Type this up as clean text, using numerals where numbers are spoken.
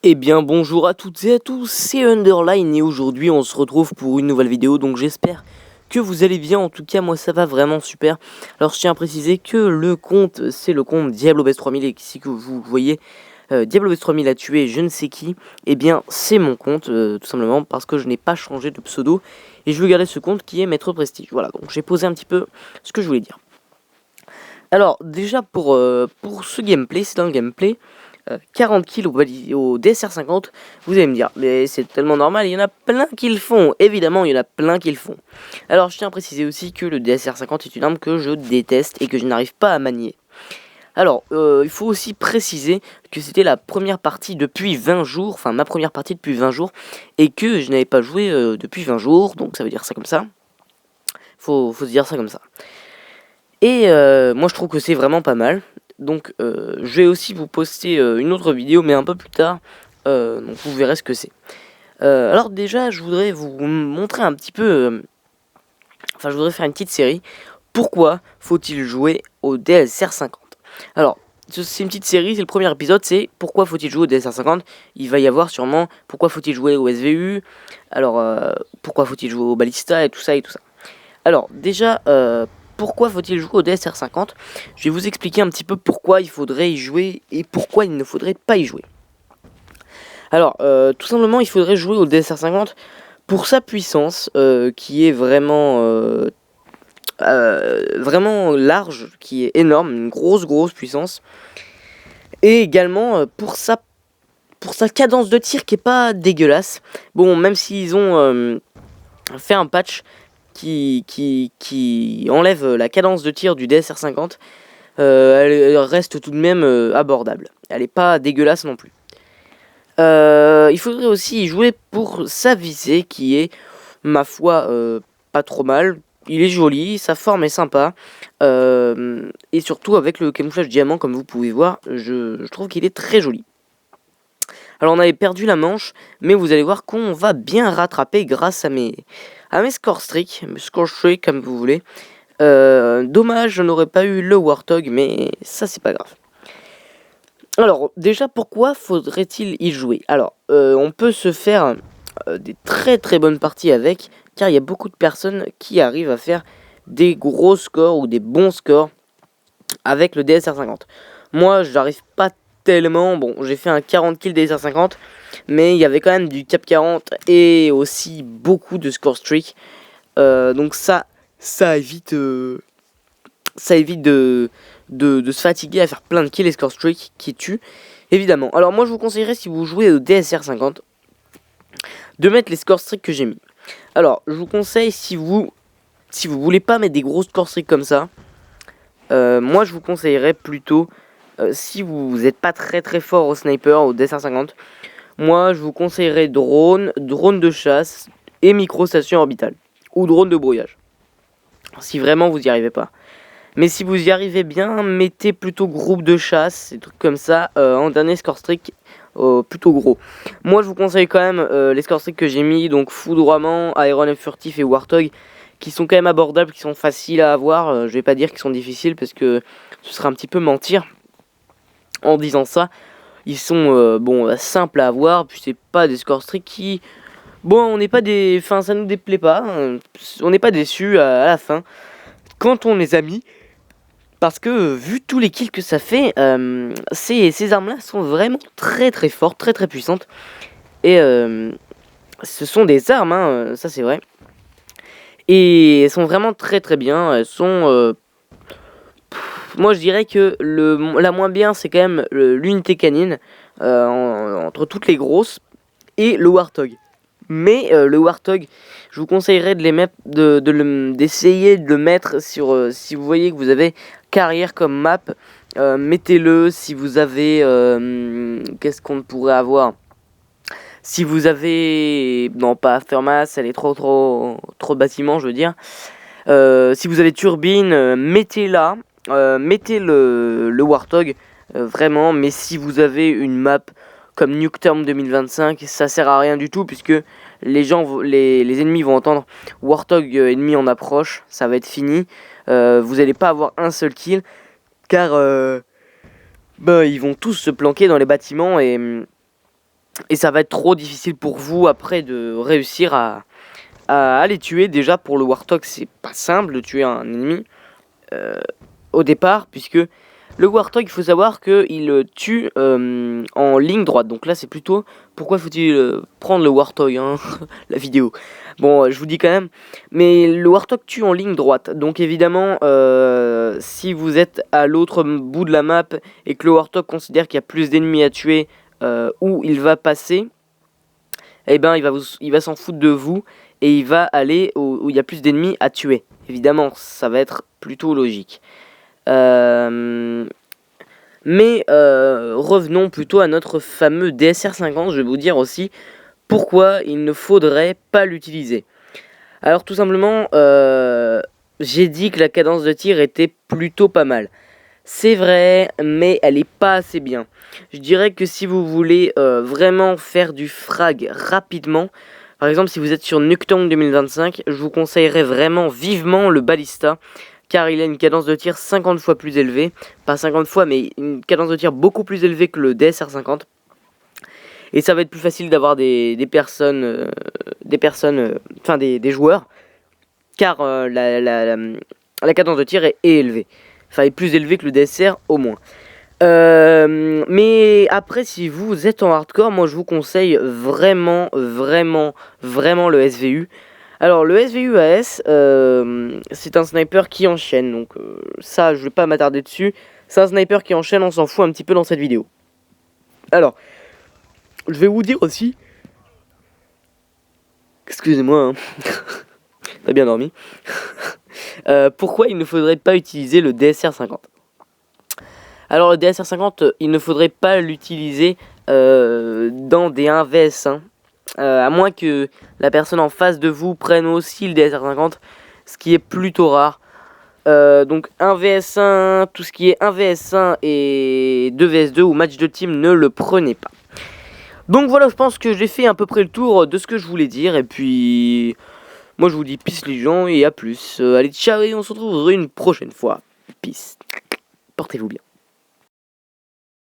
Eh bien bonjour à toutes et à tous, c'est Underline et aujourd'hui on se retrouve pour une nouvelle vidéo, donc j'espère que vous allez bien. En tout cas moi ça va vraiment super. Alors je tiens à préciser que le compte c'est le compte DiabloBest3000 et ici que vous voyez DiabloBest3000 a tué je ne sais qui. Eh bien c'est mon compte tout simplement parce que je n'ai pas changé de pseudo et je veux garder ce compte qui est Maître Prestige. Voilà, donc j'ai posé un petit peu ce que je voulais dire. Alors déjà pour ce gameplay, c'est un gameplay 40 kills au DSR 50, vous allez me dire, mais c'est tellement normal, il y en a plein qui le font, évidemment il y en a plein qui le font. Alors je tiens à préciser aussi que le DSR 50 est une arme que je déteste et que je n'arrive pas à manier. Alors il faut aussi préciser que c'était la première partie depuis 20 jours, enfin ma première partie depuis 20 jours, et que je n'avais pas joué depuis 20 jours, donc ça veut dire ça comme ça. Faut se dire ça comme ça. Et moi je trouve que c'est vraiment pas mal. Donc je vais aussi vous poster une autre vidéo mais un peu plus tard. Donc vous verrez ce que c'est. Alors déjà je voudrais vous montrer un petit peu. Enfin je voudrais faire une petite série. Pourquoi faut-il jouer au DSR 50? Alors c'est une petite série, c'est le premier épisode, c'est pourquoi faut-il jouer au DSR 50. Il va y avoir sûrement pourquoi faut-il jouer au SVU. Alors pourquoi faut-il jouer au Ballista et tout ça et tout ça. Alors déjà pourquoi faut-il jouer au DSR 50? Je vais vous expliquer un petit peu pourquoi il faudrait y jouer et pourquoi il ne faudrait pas y jouer. Alors, tout simplement, il faudrait jouer au DSR 50 pour sa puissance, qui est vraiment large, qui est énorme, une grosse puissance. Et également pour sa cadence de tir qui est pas dégueulasse. Bon, même s'ils ont fait un patch qui enlève la cadence de tir du DSR 50, elle reste tout de même abordable. Elle est pas dégueulasse non plus. Il faudrait aussi y jouer pour sa visée qui est, ma foi, pas trop mal. Il est joli, sa forme est sympa. Et surtout avec le camouflage diamant, comme vous pouvez voir, je trouve qu'il est très joli. Alors on avait perdu la manche, mais vous allez voir qu'on va bien rattraper grâce à mes score streaks, comme vous voulez. Dommage, je n'aurais pas eu le Warthog, mais ça c'est pas grave. Alors déjà, pourquoi faudrait-il y jouer? Alors on peut se faire des très bonnes parties avec, car il y a beaucoup de personnes qui arrivent à faire des gros scores ou des bons scores avec le DSR 50. Moi j'arrive pas tellement, bon j'ai fait un 40 kills DSR 50, mais il y avait quand même du cap 40 et aussi beaucoup de score streak. Donc ça évite de se fatiguer à faire plein de kills et score streak qui tuent, évidemment. Alors moi je vous conseillerais, si vous jouez au DSR 50, de mettre les score streaks que j'ai mis. Alors je vous conseille, si vous voulez pas mettre des gros score streaks comme ça, moi je vous conseillerais plutôt, si vous n'êtes pas très fort au sniper, au DSR 50, moi je vous conseillerais drone de chasse et micro-station orbitale, ou drone de brouillage, si vraiment vous n'y arrivez pas. Mais si vous y arrivez bien, mettez plutôt groupe de chasse, des trucs comme ça, en dernier score streak plutôt gros. Moi je vous conseille quand même les score streaks que j'ai mis, donc foudroiement, aéronef furtif et warthog, qui sont quand même abordables, qui sont faciles à avoir. Je vais pas dire qu'ils sont difficiles parce que ce serait un petit peu mentir en disant ça. Ils sont simples à avoir, puis c'est pas des score streaks qui... Bon, on n'est pas des... Enfin, ça nous déplaît pas, hein. On n'est pas déçus à la fin quand on les a mis. Parce que vu tous les kills que ça fait, ces armes-là sont vraiment très fortes, très puissantes. Et ce sont des armes, hein, ça c'est vrai. Et elles sont vraiment très bien. Elles sont... moi je dirais que la moins bien c'est quand même l'unité canine, entre toutes les grosses, et le Warthog. Mais le Warthog, je vous conseillerais d'essayer de le mettre sur... si vous voyez que vous avez carrière comme map, mettez-le. Si vous avez... qu'est-ce qu'on pourrait avoir? Si vous avez... Non, pas Aftermath, elle est trop bâtiment, je veux dire. Si vous avez Turbine, mettez-la. Mettez le Warthog, vraiment. Mais si vous avez une map comme Nuketown 2025, ça sert à rien du tout, puisque les ennemis vont entendre Warthog ennemi en approche, ça va être fini. Vous n'allez pas avoir un seul kill, car ils vont tous se planquer dans les bâtiments, et Et ça va être trop difficile pour vous après de réussir à les tuer. Déjà pour le Warthog, c'est pas simple de tuer un ennemi au départ, puisque le Warthog, il faut savoir qu'il tue en ligne droite. Donc là, c'est plutôt pourquoi faut-il prendre le Warthog, hein, la vidéo. Bon, je vous dis quand même, mais le Warthog tue en ligne droite. Donc évidemment, si vous êtes à l'autre bout de la map et que le Warthog considère qu'il y a plus d'ennemis à tuer où il va passer, eh ben il va s'en foutre de vous et il va aller où il y a plus d'ennemis à tuer. Évidemment, ça va être plutôt logique. Mais revenons plutôt à notre fameux DSR50. Je vais vous dire aussi pourquoi il ne faudrait pas l'utiliser. Alors tout simplement, j'ai dit que la cadence de tir était plutôt pas mal. C'est vrai, mais elle est pas assez bien. Je dirais que si vous voulez vraiment faire du frag rapidement, par exemple si vous êtes sur Nuketown 2025, je vous conseillerais vraiment vivement le Ballista, car il a une cadence de tir 50 fois plus élevée, pas 50 fois, mais une cadence de tir beaucoup plus élevée que le DSR50. Et ça va être plus facile d'avoir des joueurs, car la cadence de tir est élevée. Enfin, est plus élevée que le DSR au moins. Mais après, si vous êtes en hardcore, moi je vous conseille vraiment le SVU. Alors le SVU AS, c'est un sniper qui enchaîne, donc ça je vais pas m'attarder dessus. C'est un sniper qui enchaîne, on s'en fout un petit peu dans cette vidéo. Alors, je vais vous dire aussi, excusez-moi, hein. T'as bien dormi. Pourquoi il ne faudrait pas utiliser le DSR50. Alors le DSR50, il ne faudrait pas l'utiliser dans des 1vs1. À moins que la personne en face de vous prenne aussi le DSR50, ce qui est plutôt rare. Donc 1vs1, tout ce qui est 1vs1 et 2vs2 ou match de team, ne le prenez pas. Donc voilà, je pense que j'ai fait à peu près le tour de ce que je voulais dire. Et puis, moi je vous dis peace les gens et à plus. Allez, ciao et on se retrouve une prochaine fois. Peace. Portez-vous bien.